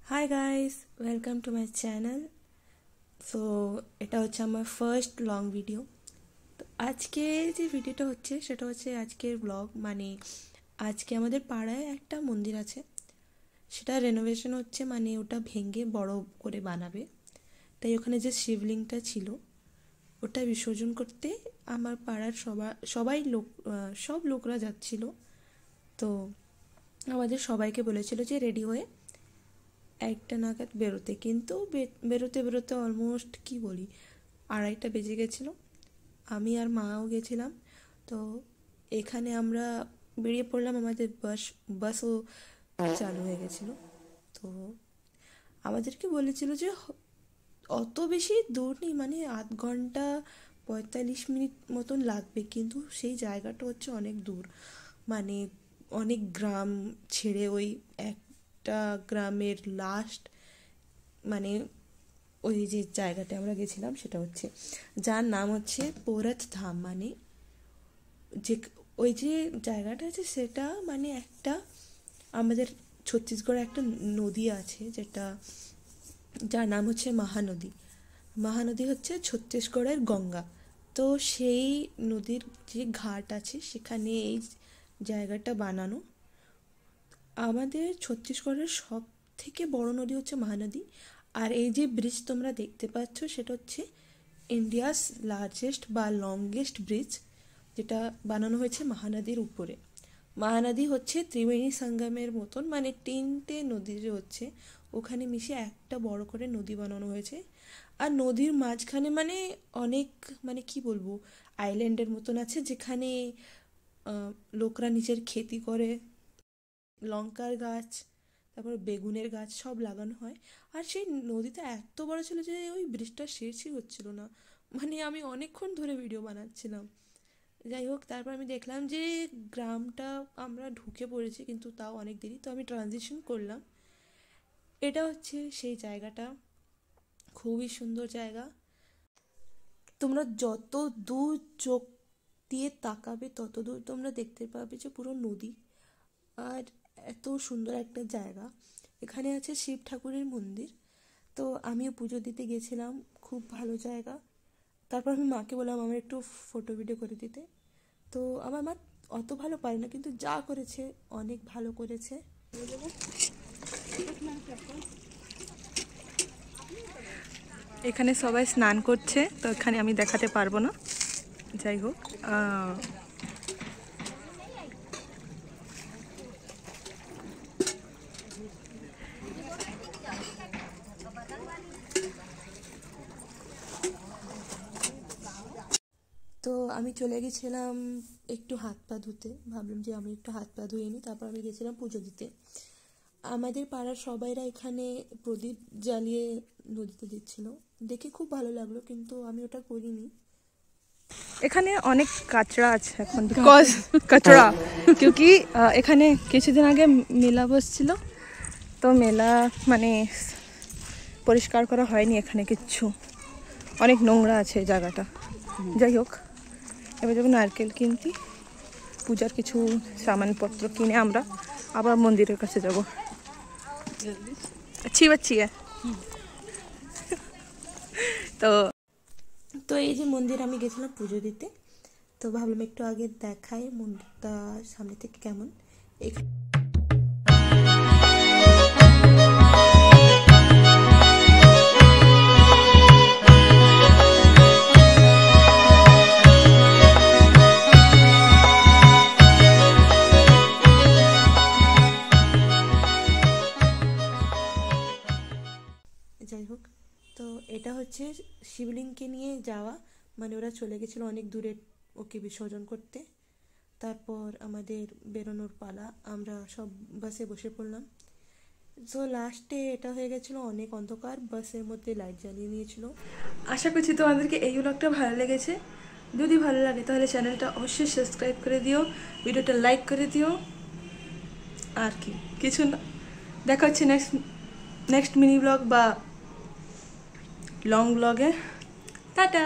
Hi guys, welcome to my channel. So এটা হচ্ছে আমার ফার্স্ট লং ভিডিও। তো আজকে যে ভিডিওটা হচ্ছে সেটা হচ্ছে আজকের ব্লগ। মানে আজকে আমাদের পাড়ায় একটা মন্দির আছে, সেটা রেনোভেশন হচ্ছে, মানে ওটা ভেঙে বড় করে বানাবে। তাই ওখানে যে শিবলিঙ্গটা ছিল ওটা বিসর্জন করতে আমার পাড়ার সব লোকরা যাচ্ছিল। তো আমাদের সবাইকে বলেছিল যে রেডি হয়ে 1টা নাগাদ বেরোতে, কিন্তু বেরোতে বেরোতে অলমোস্ট কি বলি 2:30 বেজে গেছিলো। আমি আর মাও গেছিলাম। তো এখানে আমরা বেরিয়ে পড়লাম, আমাদের বাসও চালু হয়ে গেছিলো। তো আমাদেরকে বলেছিল যে অত বেশি দূর নেই, মানে 1/2 ঘন্টা 45 মিনিট মতন লাগবে, কিন্তু সেই জায়গাটা হচ্ছে অনেক দূর। মানে অনেক গ্রাম ছেড়ে ওই একটা গ্রামের লাস্ট, মানে ওই যে জায়গাটা আমরা গেছিলাম সেটা হচ্ছে, যার নাম হচ্ছে পোরথ ধাম। মানে যে ওই যে জায়গাটা আছে সেটা মানে একটা আমাদের ছত্তিশগড়ে একটা নদী আছে যার নাম হচ্ছে মহানদী। মহানদী হচ্ছে ছত্তিশগড়ের গঙ্গা। তো সেই নদীর যে ঘাট আছে সেখানে এই জায়গাটা বানানো। আমাদের ছত্তিশগড়ের সব থেকে বড় নদী হচ্ছে মহানদী। আর এই যে ব্রিজ তোমরা দেখতে পাচ্ছ সেটা হচ্ছে ইন্ডিয়াস লার্জেস্ট বা লংগেস্ট ব্রিজ, যেটা বানানো হয়েছে মহানদীর উপরে। মহানদী হচ্ছে ত্রিবেণী সঙ্গমের মতন, মানে 3টে নদী যে হচ্ছে ওখানে মিশে একটা বড় করে নদী বানানো হয়েছে। আর নদীর মাঝখানে মানে অনেক, মানে কি বলবো, আইল্যান্ডের মতন আছে, যেখানে লোকরা নিজের খেতি করে, লঙ্কার গাছ, তারপর বেগুনের গাছ সব লাগানো হয়। আর সেই নদীটা এত বড় ছিল যে ওই ব্রিজটা শেষই হচ্ছিল না, মানে আমি অনেকক্ষণ ধরে ভিডিও বানাচ্ছিলাম। যাই হোক, তারপর আমি দেখলাম যে গ্রামটা আমরা ঢুকে পড়েছি, কিন্তু তাও অনেক দেরি। তো আমি ট্রানজিশন করলাম। এটা হচ্ছে সেই জায়গাটা, খুবই সুন্দর জায়গা। তোমরা যত দূর চোখ দিয়ে তাকাবে তত দূর তোমরা দেখতে পাবে যে পুরো নদী। আর এত সুন্দর একটা জায়গা। এখানে আছে শিব ঠাকুরের মন্দির। তো আমিও পুজো দিতে গেছিলাম, খুব ভালো জায়গা। তারপর আমি মাকে বললাম আমার একটু ফটো ভিডিও করে দিতে। তো আমার মা অত ভালো পারে না, কিন্তু যা করেছে অনেক ভালো করেছে। এখানে সবাই স্নান করছে, তো এখানে আমি দেখাতে পারবো না। যাই হোক, তো আমি চলে গেছিলাম একটু হাত পা ধুতে। ভাবলাম যে আমি একটু হাত পা ধুয়ে নিই, তারপর আমি গেছিলাম পুজো দিতে। আমাদের পাড়ার সবাইরা এখানে প্রদীপ জ্বালিয়ে নদীতে দিচ্ছিল, দেখে খুব ভালো লাগলো, কিন্তু আমি ওটা করিনি। এখানে অনেক কাচড়া আছে এখন, বিকজ কাচড়া क्योंकि এখানে কিছুদিন আগে মেলা বসছিল, তো মেলা মানে পরিষ্কার করা হয়নি এখানে কিচ্ছু, অনেক নোংরা আছে জায়গাটা। যাই হোক, এবার যখন নারকেল কিনতি, পূজার কিছু সামানপত্র কিনে আমরা আবার মন্দিরের কাছে যাব। अच्छी बच्ची है। তো এই যে মন্দির আমি গেছিলাম পুজো দিতে, তো ভাবলাম একটু আগে দেখাই মন্দিরটা সামনে থেকে কেমন। যাই হোক, তো এটা হচ্ছে শিবলিঙ্গকে নিয়ে যাওয়া, মানে ওরা চলে গেছিলো অনেক দূরে ওকে বিসর্জন করতে। তারপর আমাদের বেরোনোর পালা, আমরা সব বাসে বসে পড়লাম। সো লাস্টে এটা হয়ে গেছিলো অনেক অন্ধকার, বাসের মধ্যে লাইট জ্বালিয়ে নিয়েছিল। আশা করছি তোমাদেরকে এই ব্লগটা ভালো লেগেছে। যদি ভালো লাগে তাহলে চ্যানেলটা অবশ্যই সাবস্ক্রাইব করে দিও, ভিডিওটা লাইক করে দিও। আর কি কিছু না, দেখা হচ্ছে নেক্সট মিনি ব্লগ বা লং ব্লগে। টাটা।